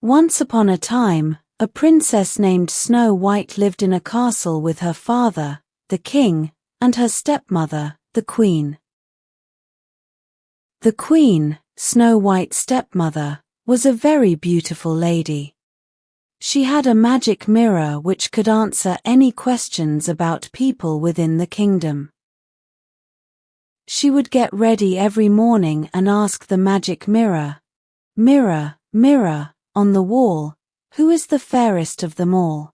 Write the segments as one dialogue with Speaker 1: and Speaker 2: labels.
Speaker 1: Once upon a time, a princess named Snow White lived in a castle with her father, the king, and her stepmother, the queen. The queen, Snow White's stepmother, was a very beautiful lady. She had a magic mirror which could answer any questions about people within the kingdom. She would get ready every morning and ask the magic mirror, "Mirror, mirror, on the wall, who is the fairest of them all?"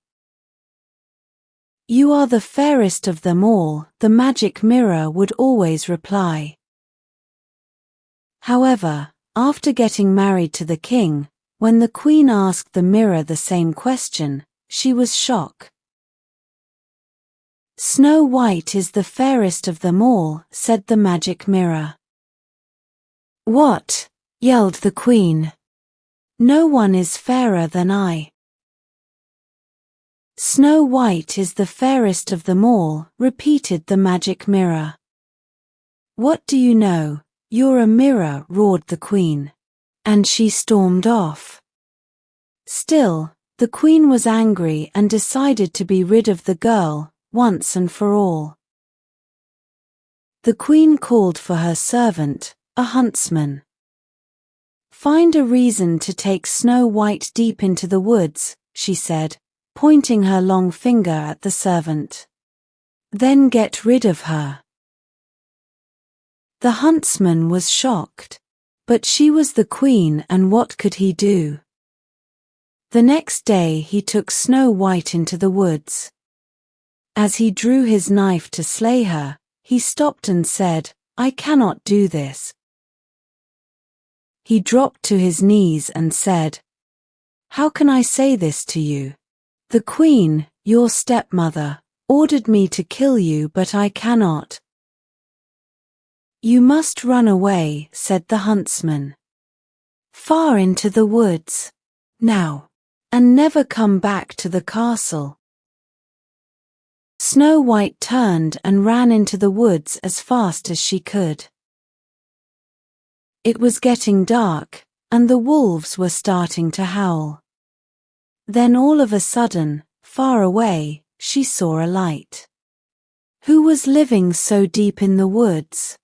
Speaker 1: "You are the fairest of them all," the magic mirror would always reply. However, after getting married to the king, when the queen asked the mirror the same question, she was shocked. "Snow White is the fairest of them all," said the magic mirror. "What?" yelled the queen. "No one is fairer than I." "Snow White is the fairest of them all," repeated the magic mirror. "What do you know? You're a mirror," roared the queen. And she stormed off. Still, the queen was angry and decided to be rid of the girl, once and for all. The queen called for her servant, a huntsman. "Find a reason to take Snow White deep into the woods," she said, pointing her long finger at the servant. "Then get rid of her." The huntsman was shocked. But she was the queen, and what could he do? The next day he took Snow White into the woods. As he drew his knife to slay her, he stopped and said, "I cannot do this." He dropped to his knees and said, "How can I say this to you? The queen, your stepmother, ordered me to kill you, but I cannot." "You must run away," said the huntsman. "Far into the woods. Now. And never come back to the castle." Snow White turned and ran into the woods as fast as she could. It was getting dark, and the wolves were starting to howl. Then all of a sudden, far away, she saw a light. Who was living so deep in the woods?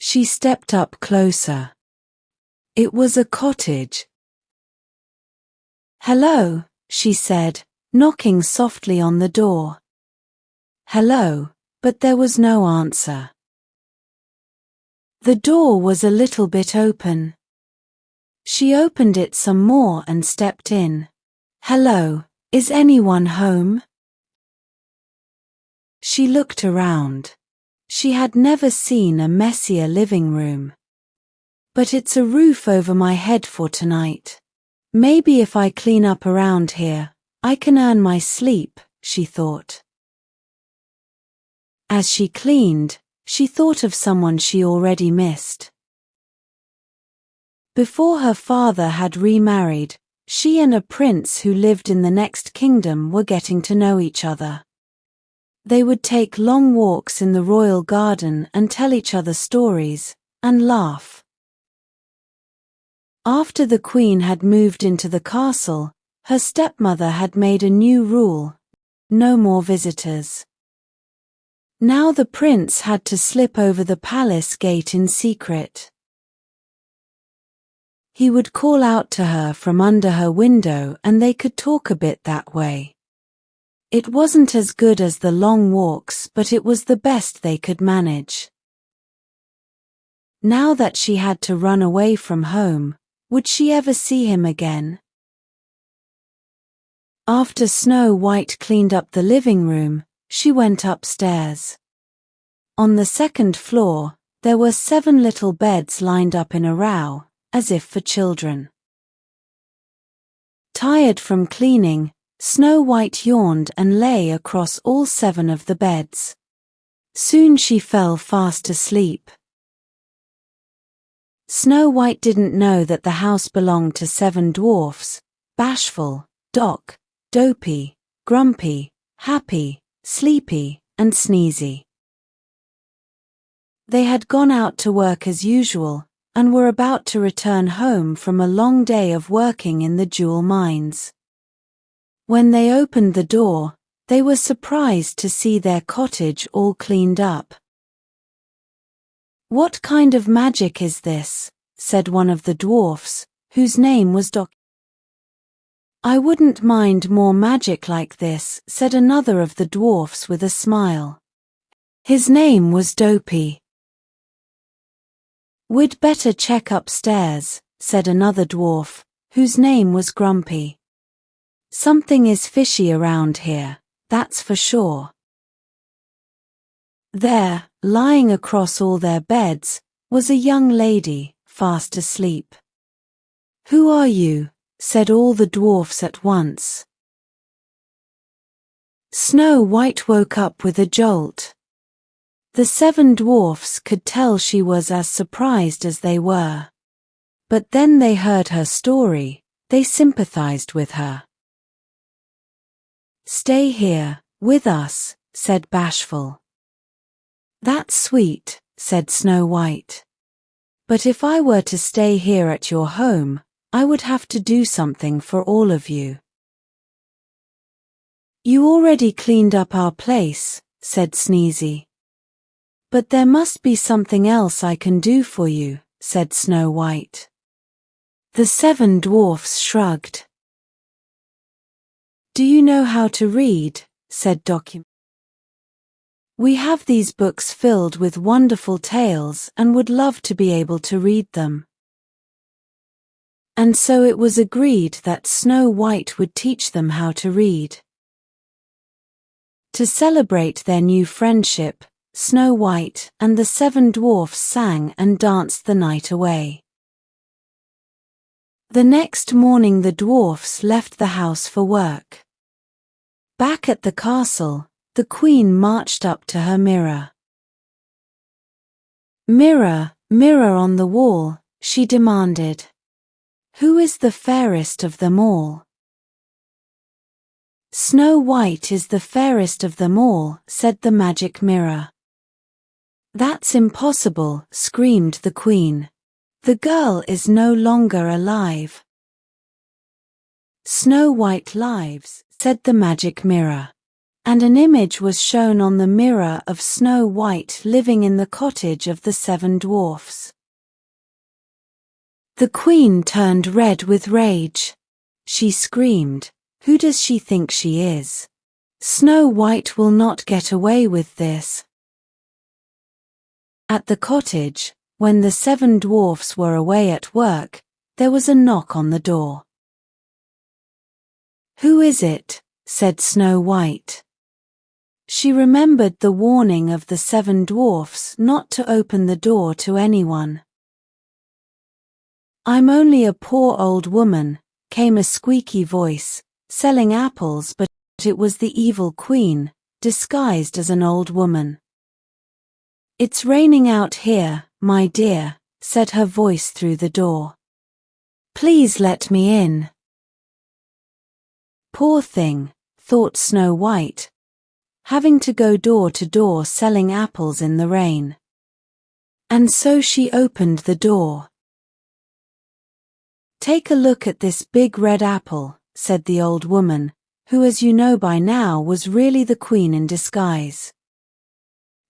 Speaker 1: She stepped up closer. It was a cottage. "Hello," she said, knocking softly on the door. Hello, but there was no answer. The door was a little bit open. She opened it some more and stepped in. "Hello, is anyone home?" She looked around. She had never seen a messier living room. "But it's a roof over my head for tonight. Maybe if I clean up around here, I can earn my sleep," she thought. As she cleaned, she thought of someone she already missed. Before her father had remarried, she and a prince who lived in the next kingdom were getting to know each other. They would take long walks in the royal garden and tell each other stories, and laugh. After the queen had moved into the castle, her stepmother had made a new rule: no more visitors. Now the prince had to slip over the palace gate in secret. He would call out to her from under her window and they could talk a bit that way. It wasn't as good as the long walks, but it was the best they could manage. Now that she had to run away from home, would she ever see him again? After Snow White cleaned up the living room, she went upstairs. On the second floor, there were 7 little beds lined up in a row, as if for children. Tired from cleaning, Snow White yawned and lay across all 7 of the beds. Soon she fell fast asleep. Snow White didn't know that the house belonged to 7 dwarfs: Bashful, Doc, Dopey, Grumpy, Happy, Sleepy, and Sneezy. They had gone out to work as usual, and were about to return home from a long day of working in the jewel mines. When they opened the door, they were surprised to see their cottage all cleaned up. "What kind of magic is this?" said one of the dwarfs, whose name was Doc. "I wouldn't mind more magic like this," said another of the dwarfs with a smile. His name was Dopey. "We'd better check upstairs," said another dwarf, whose name was Grumpy. "Something is fishy around here, that's for sure." There, lying across all their beds, was a young lady, fast asleep. "Who are you?" said all the dwarfs at once. Snow White woke up with a jolt. The 7 dwarfs could tell she was as surprised as they were. But then they heard her story, they sympathized with her. "Stay here, with us," said Bashful. "That's sweet," said Snow White. "But if I were to stay here at your home, I would have to do something for all of you." "You already cleaned up our place," said Sneezy. "But there must be something else I can do for you," said Snow White. The 7 dwarfs shrugged. "Do you know how to read?" said Document. "We have these books filled with wonderful tales and would love to be able to read them." And so it was agreed that Snow White would teach them how to read. To celebrate their new friendship, Snow White and the 7 dwarfs sang and danced the night away. The next morning the dwarfs left the house for work. Back at the castle, the queen marched up to her mirror. "Mirror, mirror on the wall," she demanded, "who is the fairest of them all?" "Snow White is the fairest of them all," said the magic mirror. "That's impossible," screamed the queen. "The girl is no longer alive." "Snow White lives," said the magic mirror. And an image was shown on the mirror of Snow White living in the cottage of the 7 dwarfs. The queen turned red with rage. She screamed, "Who does she think she is? Snow White will not get away with this." At the cottage, when the 7 dwarfs were away at work, there was a knock on the door. "Who is it?" said Snow White. She remembered the warning of the 7 dwarfs not to open the door to anyone. "I'm only a poor old woman," came a squeaky voice, selling apples, but it was the evil queen, disguised as an old woman. "It's raining out here, my dear," said her voice through the door. "Please let me in." Poor thing, thought Snow White, having to go door to door selling apples in the rain. And so she opened the door. "Take a look at this big red apple," said the old woman, who, as you know by now, was really the queen in disguise.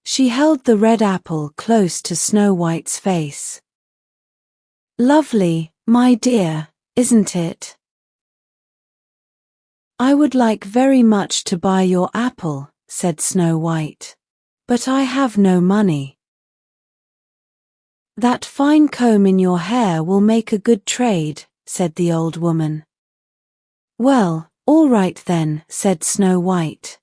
Speaker 1: She held the red apple close to Snow White's face. "Lovely, my dear, isn't it? I would like very much to buy your apple," said Snow White, "but I have no money." "That fine comb in your hair will make a good trade," said the old woman. "Well, all right then," said Snow White.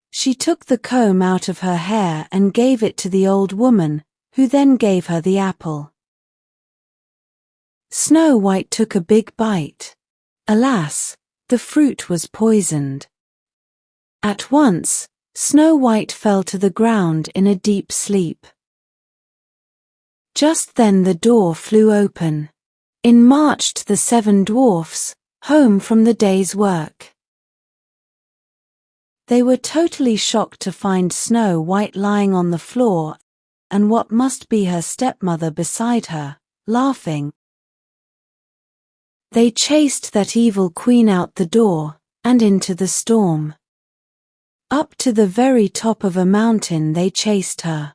Speaker 1: She took the comb out of her hair and gave it to the old woman, who then gave her the apple. Snow White took a big bite. Alas, the fruit was poisoned. At once, Snow White fell to the ground in a deep sleep. Just then the door flew open. In marched the 7 dwarfs, home from the day's work. They were totally shocked to find Snow White lying on the floor and what must be her stepmother beside her, laughing. They chased that evil queen out the door, and into the storm. Up to the very top of a mountain they chased her.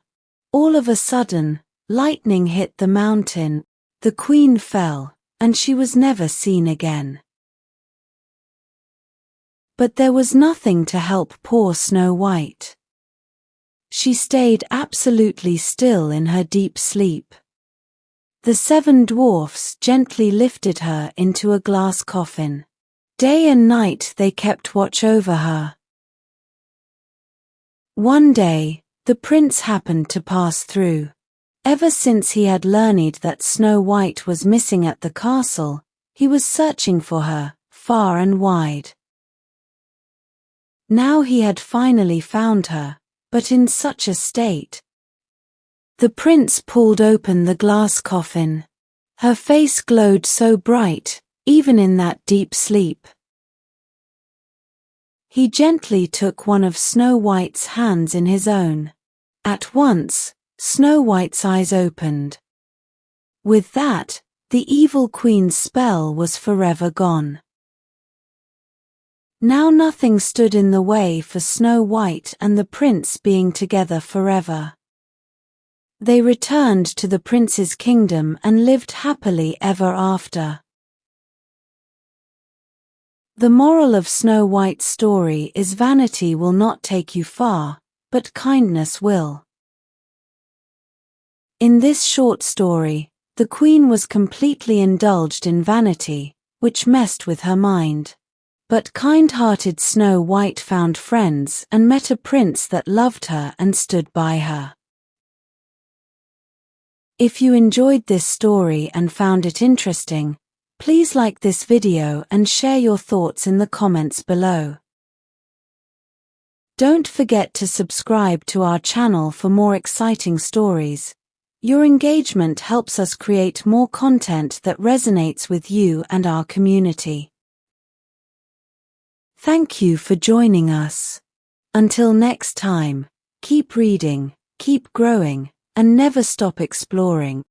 Speaker 1: All of a sudden, lightning hit the mountain, the queen fell, and she was never seen again. But there was nothing to help poor Snow White. She stayed absolutely still in her deep sleep. The 7 dwarfs gently lifted her into a glass coffin. Day and night they kept watch over her. One day, the prince happened to pass through. Ever since he had learned that Snow White was missing at the castle, he was searching for her, far and wide. Now he had finally found her, but in such a state. The prince pulled open the glass coffin. Her face glowed so bright, even in that deep sleep. He gently took one of Snow White's hands in his own. At once, Snow White's eyes opened. With that, the evil queen's spell was forever gone. Now nothing stood in the way for Snow White and the prince being together forever. They returned to the prince's kingdom and lived happily ever after. The moral of Snow White's story is vanity will not take you far, but kindness will. In this short story, the queen was completely indulged in vanity, which messed with her mind. But kind-hearted Snow White found friends and met a prince that loved her and stood by her. If you enjoyed this story and found it interesting, please like this video and share your thoughts in the comments below. Don't forget to subscribe to our channel for more exciting stories. Your engagement helps us create more content that resonates with you and our community. Thank you for joining us. Until next time, keep reading, keep growing, and never stop exploring.